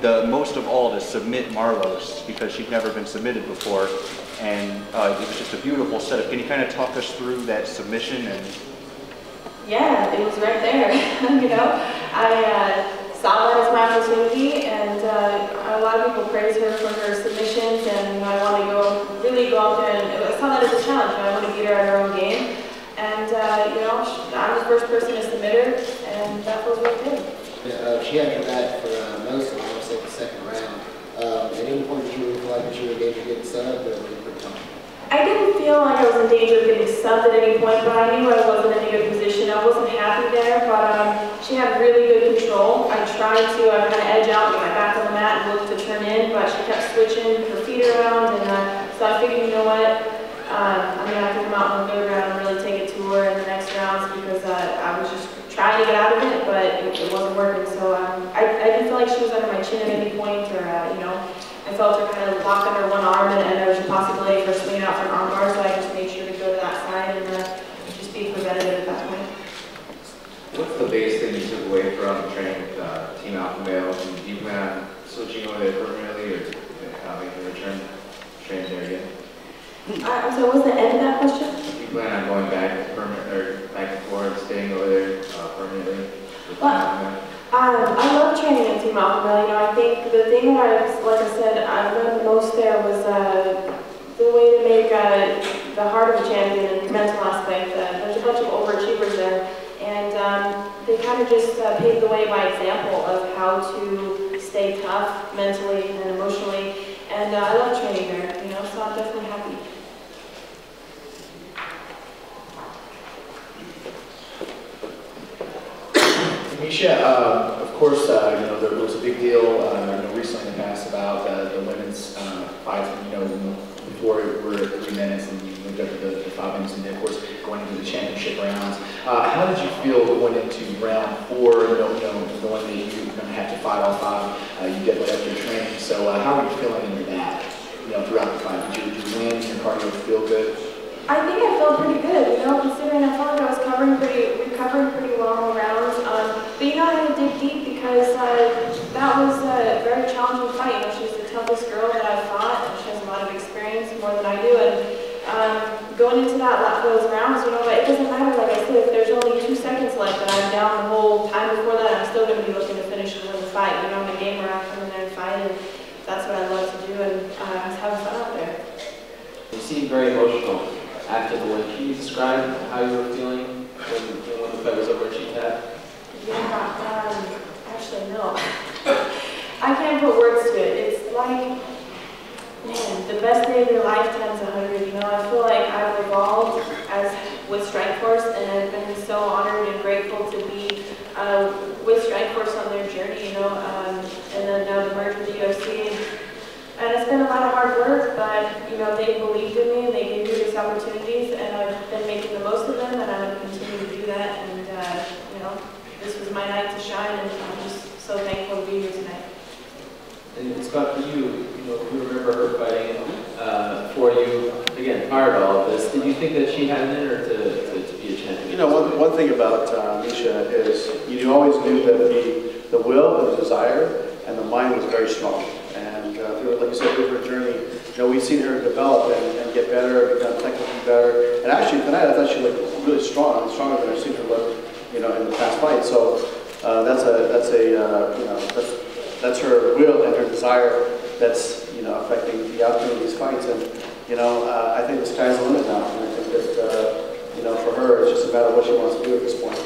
Most of all to submit Marlos because she'd never been submitted before, and it was just a beautiful setup. Can you kind of talk us through that submission? And yeah, it was right there. You know, I saw that as my opportunity, and a lot of people praise her for her submissions, and I want to really go out there, and I saw that as a challenge. I want to beat her at her own game, and you know, I'm the first person to submit her, and that was really good. She had her back for most of it, let's say the second round. At any point did you really feel like that you were in danger of getting subbed, or were you pretty comfortable? I didn't feel like I was in danger of getting subbed at any point, but I knew I wasn't in a good position. I wasn't happy there, but she had really good control. I tried to kind of edge out, get my back on the mat, and look to turn in, but she kept switching her feet around, and so I figured, you know what, I'm going to have to come out in the third round and really take it to her in the next rounds because I was just trying to get out of it, but it wasn't working. So I didn't feel like she was under my chin at any point, or you know, I felt her kind of lock under one arm, and there was a possibility for swinging out for an arm bar, so I just made sure to go to that side and just be preventative at that point. What's the biggest thing you took away from training with Team Alpha Male? Do you plan on switching over there permanently, or making a return training there again? So what was the end of that question? Do you plan on going back and forth, staying over there permanently? Well, I love training in Team Alpha Male. You know, I think the thing that like I said, I learned the most there was the way to make the heart of a champion and the mental aspect. There's a bunch of overachievers there, and they kind of just paved the way by example of how to stay tough mentally and emotionally. And I love training there, you know, so I'm definitely happy. Miesha, of course, you know, there was a big deal, you know, recently in the past about the women's fights, you know, before we were at 3 minutes and you moved up to the 5 minutes, and then, of course, going into the championship rounds. How did you feel going into round 4, you know, knowing that you were going to have to fight all 5? You definitely upped your training, so how are you feeling into that, you know, throughout the fight? Did you win? Did your cardio feel good? I think I felt pretty good, you know, considering I felt like I was recovering pretty well in the rounds. But you know, I had to dig deep because that was a very challenging fight. You know, she's the toughest girl that I've fought, and she has a lot of experience, more than I do. And going into those rounds, you know, it doesn't matter. Like I said, if there's only 2 seconds left and I'm down the whole time before that, I'm still going to be looking to finish and win the fight. You know, I'm a gamer. I come in there and fight, and that's what I love to do. And I was having fun out there. You seem very emotional after the win. Can you describe how you were feeling when the fight was over at Miesha Tate? Yeah, actually no. I can't put words to it. It's like, man, the best day of your life times 100. You know, I feel like I've evolved with Strikeforce, and I've been so honored and grateful to be with Strikeforce on their journey. You know, and then now the merge with the UFC. And it's been a lot of hard work, but you know, they believed in me and they gave me these opportunities, and I've been making the most of them, and I'm going to continue to do that. And you know, this was my night to shine, and I'm just so thankful to be here tonight. And Scott, for you, you know, we remember her fighting for you again prior to all of this. Did you think that she had it in her to be a champion? You know, one thing about Miesha is you always knew that the will, the desire, and the mind was very strong. And like you said, through her journey, you know, we've seen her develop and get better, become technically better. And actually tonight, I thought she looked really strong, stronger than I've seen her look, you know, in the past fight. So that's her will and her desire that's, you know, affecting the outcome of these fights. And you know, I think the sky's the limit now. And I think that you know, for her, it's just a matter of what she wants to do at this point.